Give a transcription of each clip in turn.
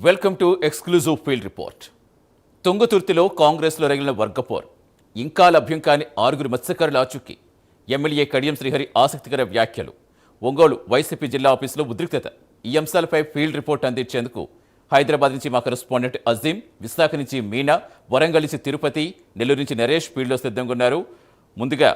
Welcome to exclusive field report. తుంగతుర్తిలో కాంగ్రెస్లో రగిలిన వర్గపోర్. ఇంకా లభ్యం కాని 6 మత్స్యకారుల ఆచూకీ. ఎమ్మెల్యే కడియం శ్రీహరి ఆసక్తికర వ్యాఖ్యలు. ఒంగోలు వైసీపీ జిల్లా ఆఫీసులో ఉద్రిక్తత. ఈ అంశాలపై ఫీల్డ్ రిపోర్ట్ అందించేందుకు హైదరాబాద్ నుంచి మా కరెస్పాండెంట్ అజీం, విశాఖ నుంచి మీనా, వరంగల్ నుంచి తిరుపతి, నెల్లూరు నుంచి నరేష్ ఫీల్డ్లో సిద్ధంగా ఉన్నారు. ముందుగా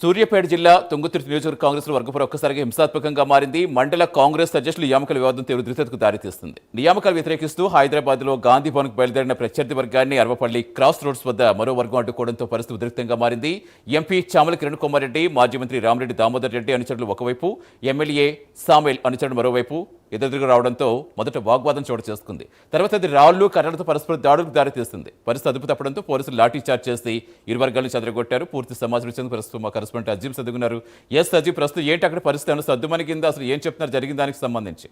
సూర్యాపేట జిల్లా తుంగతుర్తి నియోజకవర్గ కాంగ్రెస్లో వర్గపోరు ఒక్కసారిగా హింసాత్మకంగా మారింది. మండల కాంగ్రెస్ అధ్యక్షులు నియామకాల వివాదం తీవ్ర ఉద్రిక్తతకు దారితీస్తుంది. నియామకాలు వ్యతిరేకిస్తూ హైదరాబాద్లో గాంధీ భవన్కు బయలుదేరిన ప్రత్యర్థి వర్గాన్ని అరవపల్లి క్రాస్ రోడ్స్ వద్ద మరో వర్గం అడ్డుకోవడంతో పరిస్థితి ఉద్రిక్తంగా మారింది. ఎంపీ చామల కిరణ్ కుమార్ రెడ్డి, మాజీ మంత్రి రామరెడ్డి దామోదర్ రెడ్డి అనుచరులు ఒకవైపు, ఎమ్మెల్యే సామేల్ అనుచరుడు మరోవైపు ఎదురుగా రావడంతో మొదట వాగ్వాదం చోటు చేసుకుంది. తర్వాత అది రాళ్లు కర్రలతో పరస్పర దాడులకు దారితీస్తుంది. పరిస్థితి అదుపు తప్పడంతో పోలీసులు లాఠీ చార్జ్ చేసి ఇరు వర్గాలను చెదరగొట్టారు. పూర్తి సమాచారం ఇచ్చేందుకు ప్రస్తుతం మా కరెస్పాండెంట్ అజీం సర్దుకున్నారు. ఎస్ అజీం, ప్రస్తుతం ఏంటి అక్కడ పరిస్థితి? సర్దుమని కింద అసలు ఏం చెప్తున్నారు జరిగిన దానికి సంబంధించి?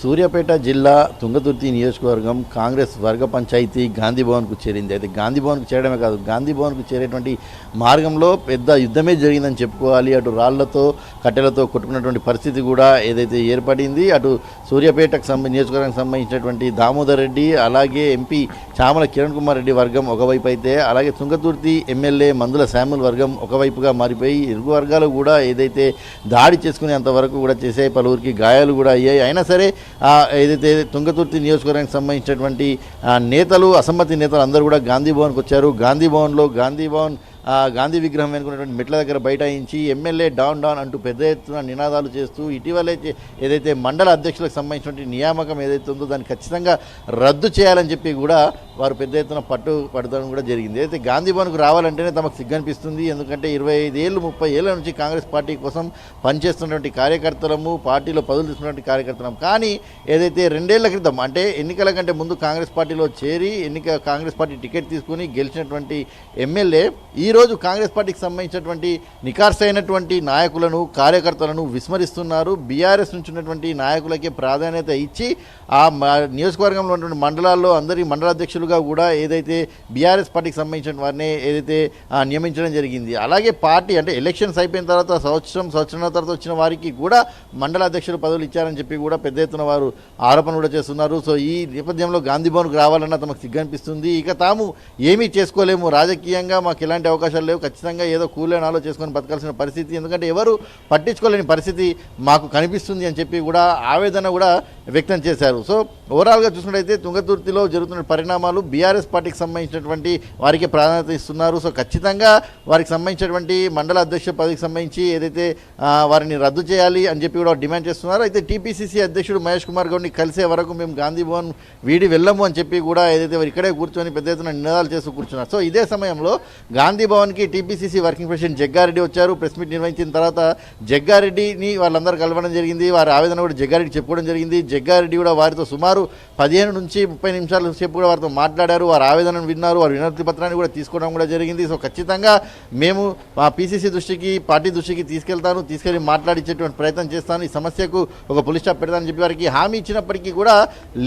సూర్యాపేట జిల్లా తుంగతుర్తి నియోజకవర్గం కాంగ్రెస్ వర్గ పంచాయతీ గాంధీ భవన్కు చేరింది. అయితే గాంధీ భవన్కు చేరడమే కాదు, గాంధీ భవన్కు చేరేటువంటి మార్గంలో పెద్ద యుద్ధమే జరిగిందని చెప్పుకోవాలి. అటు రాళ్లతో కట్టెలతో కొట్టుకున్నటువంటి పరిస్థితి కూడా ఏదైతే ఏర్పడింది. అటు సూర్యాపేటకు నియోజకవర్గానికి సంబంధించినటువంటి దామోదర్ రెడ్డి, అలాగే ఎంపీ చామల కిరణ్ కుమార్ రెడ్డి వర్గం ఒకవైపు అయితే, అలాగే తుంగతుర్తి ఎమ్మెల్యే మందుల శామ్యుల్ వర్గం ఒకవైపుగా మారిపోయి ఇరు వర్గాలు కూడా ఏదైతే దాడి చేసుకునేంత వరకు కూడా చేసే, పలువురికి గాయాలు కూడా అయ్యాయి. అయినా సరే ఏదైతే తుంగతుర్తి నియోజకవర్గానికి సంబంధించినటువంటి నేతలు, అసమ్మతి నేతలు అందరూ కూడా గాంధీ భవన్కి వచ్చారు. గాంధీ భవన్లో గాంధీ విగ్రహం వెనుకున్నటువంటి మెట్ల దగ్గర బైఠాయించి ఎమ్మెల్యే డాన్ డాన్ అంటూ పెద్ద ఎత్తున నినాదాలు చేస్తూ ఇటీవలే ఏదైతే మండల అధ్యక్షులకు సంబంధించినటువంటి నియామకం ఏదైతే ఉందో దాన్ని ఖచ్చితంగా రద్దు చేయాలని చెప్పి కూడా వారు పెద్ద ఎత్తున పడడం కూడా జరిగింది. అయితే గాంధీ భవన్కు రావాలంటేనే తమకు సిగ్గనిపిస్తుంది. ఎందుకంటే 25 ఏళ్ళు 30 ఏళ్ల నుంచి కాంగ్రెస్ పార్టీ కోసం పనిచేస్తున్నటువంటి కార్యకర్తలము, పార్టీలో పదవులు తీసుకున్నటువంటి కార్యకర్తలం. కానీ ఏదైతే 2 ఏళ్ల క్రితం, అంటే ఎన్నికల కంటే ముందు కాంగ్రెస్ పార్టీలో చేరి కాంగ్రెస్ పార్టీ టికెట్ తీసుకుని గెలిచినటువంటి ఎమ్మెల్యే ఈరోజు కాంగ్రెస్ పార్టీకి సంబంధించినటువంటి నికార్సైనటువంటి నాయకులను, కార్యకర్తలను విస్మరిస్తున్నారు. బీఆర్ఎస్ నుంచి ఉన్నటువంటి నాయకులకే ప్రాధాన్యత ఇచ్చి ఆ నియోజకవర్గంలో ఉన్నటువంటి మండలాల్లో అందరి మండలాధ్యక్షులుగా కూడా ఏదైతే బీఆర్ఎస్ పార్టీకి సంబంధించిన వారిని ఏదైతే నియమించడం జరిగింది. అలాగే పార్టీ అంటే ఎలక్షన్స్ అయిపోయిన తర్వాత సంవత్సరం తర్వాత వచ్చిన వారికి కూడా మండలాధ్యక్షులు పదవులు ఇచ్చారని చెప్పి కూడా పెద్ద ఎత్తున వారు ఆరోపణ కూడా చేస్తున్నారు. సో ఈ నేపథ్యంలో గాంధీ భవన్కు రావాలన్నా తమకు సిగ్గనిపిస్తుంది. ఇక తాము ఏమీ చేసుకోలేము, రాజకీయంగా మాకు ఎలాంటి అవకాశాలు లేవు, ఖచ్చితంగా ఏదో కూలేనాలో చేసుకొని బతకాల్సిన పరిస్థితి, ఎందుకంటే ఎవరు పట్టించుకోలేని పరిస్థితి మాకు కనిపిస్తుంది అని చెప్పి కూడా ఆవేదన కూడా వ్యక్తం చేశారు. సో ఓవరాల్గా చూసినట్టయితే తుంగతుర్తిలో జరుగుతున్న పరిణామాలు బీఆర్ఎస్ పార్టీకి సంబంధించినటువంటి వారికి ప్రాధాన్యత ఇస్తున్నారు. సో ఖచ్చితంగా వారికి సంబంధించినటువంటి మండల అధ్యక్ష పదవికి సంబంధించి ఏదైతే వారిని రద్దు చేయాలి అని చెప్పి కూడా డిమాండ్ చేస్తున్నారు. అయితే టీపీసీసీ అధ్యక్షుడు మహేష్ కుమార్ గౌడ్ని కలిసే వరకు మేము గాంధీ భవన్ వీడి వెళ్ళము అని చెప్పి కూడా ఏదైతే వారు ఇక్కడే కూర్చొని పెద్ద ఎత్తున నినాదాలు చేస్తూ కూర్చున్నారు. సో ఇదే సమయంలో గాంధీ భవన్కి టీపీసీసీ వర్కింగ్ ప్రెసిడెంట్ జగ్గారెడ్డి వచ్చారు. ప్రెస్ మీట్ నిర్వహించిన తర్వాత జగ్గారెడ్డిని వాళ్ళందరూ కలవడం జరిగింది. వారి ఆవేదన కూడా జగ్గారెడ్డి చెప్పుకోవడం జరిగింది. జగ్గారెడ్డి కూడా వారితో సుమారు 15 నుంచి 30 నిమిషాల సేపు కూడా వారితో మాట్లాడారు. వారి ఆవేదనను విన్నారు, వారి వినతి పత్రాన్ని కూడా తీసుకోవడం కూడా జరిగింది. సో ఖచ్చితంగా మేము మా పీసీసీ దృష్టికి, పార్టీ దృష్టికి తీసుకెళ్ళి మాట్లాడించేటువంటి ప్రయత్నం చేస్తాను, ఈ సమస్యకు ఒక పులి స్టాప్ పెడతానని చెప్పి వారికి హామీ ఇచ్చినప్పటికీ కూడా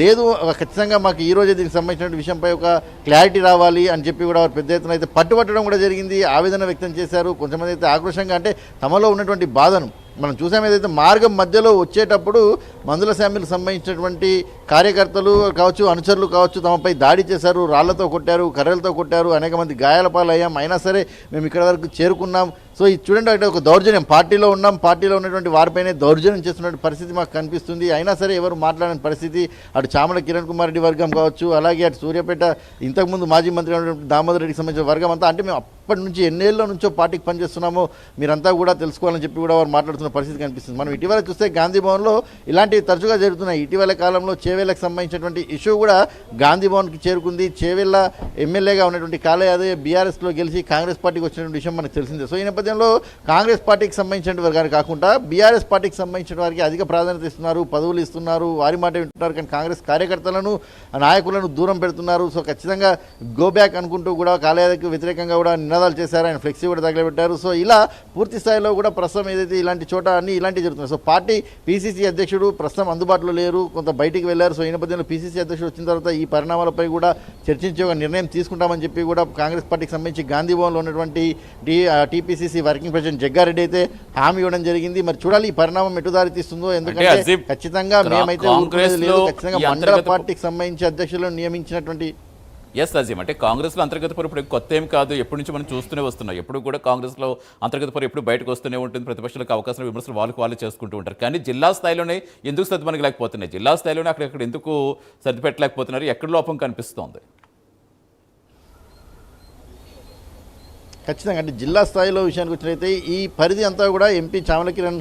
లేదు, ఖచ్చితంగా మాకు ఈ రోజే దీనికి సంబంధించిన విషయంపై ఒక క్లారిటీ రావాలి అని చెప్పి కూడా వారు పెద్ద ఎత్తున అయితే పట్టుబట్టడం కూడా జరిగింది. ఆవేదన వ్యక్తం చేశారు. కొంతమంది అయితే ఆక్రోషంగా, అంటే తమలో ఉన్నటువంటి బాధను మనం చూసాం. ఏదైతే మార్గం మధ్యలో వచ్చేటప్పుడు మందుల శామ్యులకు సంబంధించినటువంటి కార్యకర్తలు కావచ్చు, అనుచరులు కావచ్చు, తమపై దాడి చేశారు, రాళ్లతో కొట్టారు, కర్రలతో కొట్టారు, అనేక మంది గాయాల పాలయ్యాం. అయినా సరే మేము ఇక్కడ వరకు చేరుకున్నాం. సో ఇది చూడండి, అంటే ఒక దౌర్జన్యం, పార్టీలో ఉన్నాం, పార్టీలో ఉన్నటువంటి వారిపైనే దౌర్జన్యం చేస్తున్నటువంటి పరిస్థితి మాకు కనిపిస్తుంది. అయినా సరే ఎవరు మాట్లాడని పరిస్థితి. అటు చామల కిరణ్ కుమార్ రెడ్డి వర్గం కావచ్చు, అలాగే అటు సూర్యాపేట ఇంతకుముందు మాజీ మంత్రి ఉన్నటువంటి దామోదర్ రెడ్డికి సంబంధించిన వర్గం అంతా, అంటే మేము అప్పటి నుంచి ఎన్నేళ్ళ నుంచో పార్టీకి పనిచేస్తున్నామో మీరంతా కూడా తెలుసుకోవాలని చెప్పి కూడా వారు మాట్లాడుతున్న పరిస్థితి కనిపిస్తుంది. మనం ఇటీవల చూస్తే గాంధీ భవన్లో ఇలాంటివి తరచుగా జరుగుతున్నాయి. ఇటీవల కాలంలో చేవేళ్లకు సంబంధించినటువంటి ఇష్యూ కూడా గాంధీ భవన్కి చేరుకుంది. చేవేళ్ల ఎమ్మెల్యేగా ఉన్నటువంటి కాళ యాదవ్ బీఆర్ఎస్లో గెలిచి కాంగ్రెస్ పార్టీకి వచ్చినటువంటి విషయం మనకు తెలిసిందే. సో ఈ నేపథ్యంలో కాంగ్రెస్ పార్టీకి సంబంధించిన వారికి కాకుండా బీఆర్ఎస్ పార్టీకి సంబంధించిన వారికి అధిక ప్రాధాన్యత ఇస్తున్నారు, పదవులు ఇస్తున్నారు, వారి మాట వింటున్నారు. కానీ కాంగ్రెస్ కార్యకర్తలను, నాయకులను దూరం పెడుతున్నారు. సో ఖచ్చితంగా గో బ్యాక్ అనుకుంటూ కూడా కాళ యాదవ్కి వ్యతిరేకంగా కూడా నినాదాలు చేశారు, ఆయన ఫ్లెక్సీ కూడా తగలబెట్టారు. సో ఇలా పూర్తి స్థాయిలో కూడా ప్రస్తుతం ఏదైతే ఇలాంటి చోట అన్ని ఇలాంటివి జరుగుతున్నాయి. సో పార్టీ పీసీసీ అధ్యక్షుడు ప్రస్తుతం అందుబాటులో లేరు, కొంత బయటికి వెళ్లారు. సో ఈ నేపథ్యంలో పీసీసీ అధ్యక్షుడు వచ్చిన తర్వాత ఈ పరిణామాలపై కూడా చర్చించే ఒక నిర్ణయం తీసుకుంటామని చెప్పి కూడా కాంగ్రెస్ పార్టీకి సంబంధించి గాంధీ భవన్లో ఉన్నటువంటి TPCC PCC working president Jagga Reddy అయితే హామీ ఇవ్వడం జరిగింది. మరి చూడాలి ఈ పరిణామం ఎటు దారి తీస్తుందో. ఎందుకంటే అజీమ్, ఖచ్చితంగా మేమైతే ఊరుకునేది లేదు. ఖచ్చితంగా ఈ మండల అంతర్గత పార్టీకి సంబంధించి అధ్యక్షులను నియమించినటువంటి ఎస్ అజీమ్, అంటే కాంగ్రెస్లో అంతర్గత పరువు ఇప్పుడు కొత్త ఏం కాదు, ఎప్పటి నుంచి మనం చూస్తూనే వస్తున్నాం. ఎప్పుడు కూడా కాంగ్రెస్లో అంతర్గత పరువు ఎప్పుడు బయటకు వస్తూనే ఉంటుంది. ప్రతిపక్షాలకు అవకాశం విమర్శలు వాళ్ళు చేసుకుంటూ ఉంటారు. కానీ జిల్లా స్థాయిలోనే ఎందుకు సర్దుమణగలేకపోతున్నాయి, జిల్లా స్థాయిలోనే అక్కడెక్కడ ఎందుకు సర్దిపెట్టలేకపోతున్నారు, ఎక్కడ లోపం కనిపిస్తోంది? ఖచ్చితంగా అంటే జిల్లా స్థాయిలో విషయానికి వచ్చినట్లయితే ఈ పరిధి అంతా కూడా ఎంపీ చామల కిరణ్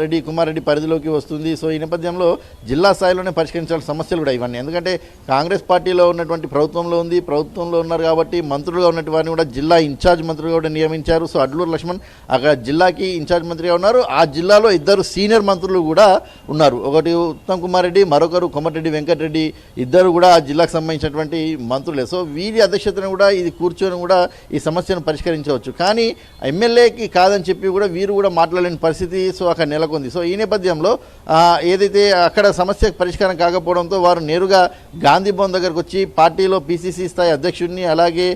రెడ్డి కుమార్ రెడ్డి పరిధిలోకి వస్తుంది. సో ఈ నేపథ్యంలో జిల్లా స్థాయిలోనే పరిష్కరించాల్సిన సమస్యలు కూడా ఇవన్నీ. ఎందుకంటే కాంగ్రెస్ పార్టీలో ఉన్నటువంటి ప్రభుత్వంలో ఉన్నారు కాబట్టి మంత్రులుగా ఉన్నటువంటి వారిని కూడా జిల్లా ఇన్ఛార్జ్ మంత్రులుగా కూడా నియమించారు. సో అడ్లూరు లక్ష్మణ్ అక్కడ జిల్లాకి ఇన్ఛార్జ్ మంత్రిగా ఉన్నారు. ఆ జిల్లాలో 2 సీనియర్ మంత్రులు కూడా ఉన్నారు. ఒకటి ఉత్తమ్ కుమార్ రెడ్డి, మరొకరు కోమటిరెడ్డి వెంకటరెడ్డి, ఇద్దరు కూడా ఆ జిల్లాకు సంబంధించినటువంటి మంత్రులే. సో వీరి అధ్యక్షతను కూడా ఇది కూర్చొని కూడా ఈ సమస్యను పరిష్కరించవచ్చు. కానీ ఎమ్మెల్యేకి కాదని చెప్పి కూడా వీరు కూడా మాట్లాడలేని పరిస్థితి సో అక్కడ నెలకొంది. సో ఈ నేపథ్యంలో ఏదైతే అక్కడ సమస్య పరిష్కారం కాకపోవడంతో వారు నేరుగా గాంధీ భవన్ దగ్గరకు వచ్చి పార్టీలో పిసిసి స్థాయి అధ్యక్షుడిని అలాగే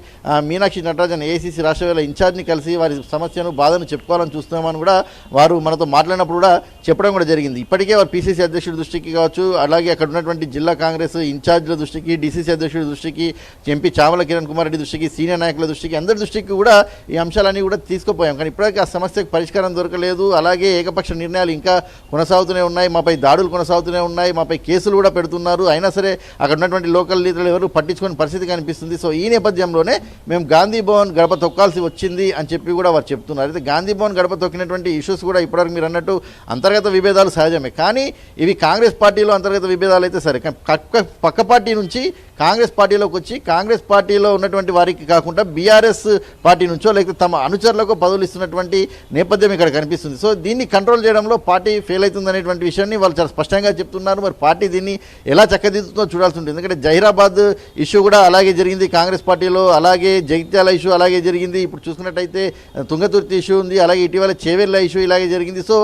మీనాక్షి నటరాజన్ ఏఐసిసి రాష్ట్ర వేళ ఇన్ఛార్జ్ని కలిసి వారి సమస్యను బాధను చెప్పుకోవాలని చూస్తున్నామని కూడా వారు మనతో మాట్లాడినప్పుడు కూడా చెప్పడం కూడా జరిగింది. ఇప్పటికే వారు పిసిసి అధ్యక్షుడి దృష్టికి కావచ్చు, అలాగే అక్కడ ఉన్నటువంటి జిల్లా కాంగ్రెస్ ఇన్ఛార్జ్ల దృష్టికి, డిసిసి అధ్యక్షుడి దృష్టికి, ఎంపీ చామల కిరణ్ కుమార్ రెడ్డి దృష్టికి, సీనియర్ నాయకుల దృష్టికి, అందరి దృష్టికి కూడా ఈ అంశాలన్నీ కూడా తీసుకుపోయాం. కానీ ఇప్పటికీ ఆ సమస్యకు పరిష్కారం దొరకలేదు. అలాగే ఏకపక్ష నిర్ణయాలు ఇంకా కొనసాగుతూనే ఉన్నాయి, మాపై దాడులు కొనసాగుతూనే ఉన్నాయి, మాపై కేసులు కూడా పెడుతున్నారు. అయినా సరే అక్కడ ఉన్నటువంటి లోకల్ లీడర్లు ఎవరు పట్టించుకునే పరిస్థితి కనిపిస్తుంది. సో ఈ నేపథ్యంలోనే మేము గాంధీ భవన్ గడప తొక్కాల్సి వచ్చింది అని చెప్పి కూడా వారు చెప్తున్నారు. అయితే గాంధీ భవన్ గడప తొక్కినటువంటి ఇష్యూస్ కూడా ఇప్పటివరకు మీరు అన్నట్టు అంతర్గత విభేదాలు సహజమే. కానీ ఇవి కాంగ్రెస్ పార్టీలో అంతర్గత విభేదాలు అయితే సరే, పక్క పార్టీ నుంచి కాంగ్రెస్ పార్టీలోకి వచ్చి కాంగ్రెస్ పార్టీలో ఉన్నటువంటి వారికి కాకుండా బీఆర్ఎస్ పార్టీ నుంచో లేకపోతే తమ అనుచరులకు పదవులు ఇస్తున్నటువంటి నేపథ్యం ఇక్కడ కనిపిస్తుంది. సో దీన్ని కంట్రోల్ చేయడంలో పార్టీ ఫెయిల్ అవుతుందనేటువంటి విషయాన్ని వాళ్ళు చాలా స్పష్టంగా చెప్తున్నారు. మరి పార్టీ దీన్ని ఎలా చక్కదిద్దుతుందో చూడాల్సి ఉంటుంది. ఎందుకంటే జహీరాబాద్ ఇష్యూ కూడా అలాగే జరిగింది కాంగ్రెస్ పార్టీలో, అలాగే జగిత్యాల ఇష్యూ అలాగే జరిగింది. ఇప్పుడు చూసుకున్నట్టయితే తుంగతుర్తి ఇష్యూ ఉంది, అలాగే ఇటీవల చేవెళ్ళ ఇష్యూ ఇలాగే జరిగింది. సో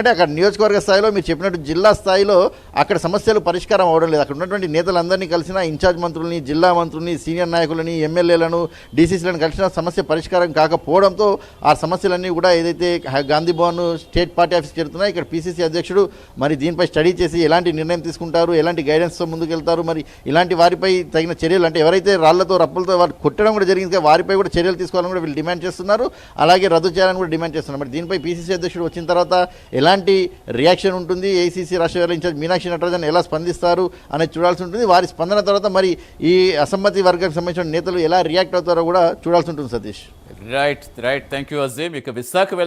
అంటే అక్కడ నియోజకవర్గ స్థాయిలో మీరు చెప్పినట్టు జిల్లా స్థాయిలో అక్కడ సమస్యలు పరిష్కారం అవడం లేదు. అక్కడ ఉన్నటువంటి నేతలందరినీ కలిసిన ఇన్ఛార్జ్ మంత్రుల్ని, జిల్లా మంత్రుల్ని, సీనియర్ నాయకులని, ఎమ్మెల్యేలను, డీసీసీలను కలిసిన సమస్య పరిష్కారం కాకపోవడంతో ఆ సమస్యలన్నీ కూడా ఏదైతే గాంధీ భవన్ స్టేట్ పార్టీ ఆఫీస్కి వెళ్తున్నాయి, ఇక్కడ పిసిసి అధ్యక్షుడు మరి దీనిపై స్టడీ చేసి ఎలాంటి నిర్ణయం తీసుకుంటారు, ఎలాంటి గైడెన్స్తో ముందుకెళ్తారు, మరి ఇలాంటి వారిపై తగిన చర్యలు అంటే ఎవరైతే రాళ్లతో రప్పలతో వారు కొట్టడం కూడా జరిగింది వారిపై కూడా చర్యలు తీసుకోవాలని కూడా వీళ్ళు డిమాండ్ చేస్తున్నారు. అలాగే రద్దు చేయాలని కూడా డిమాండ్ చేస్తున్నారు. మరి దీనిపై పిసిసి అధ్యక్షుడు వచ్చిన తర్వాత ఎలాంటి రియాక్షన్ ఉంటుంది, ఏఐసిసి రాష్ట్ర వేళ ఇన్ఛార్జ్ మీనాక్షి నటరాజన్ ఎలా స్పందిస్తారు అనేది చూడాల్సి ఉంటుంది. వారి స్పందన తర్వాత మరి ఈ అసమ్మతి వర్గానికి సంబంధించిన నేతలు ఎలా రియాక్ట్ అవుతారో కూడా చూడాల్సి ఉంటుంది. Satish right thank you Azeem. ఇక విశాఖ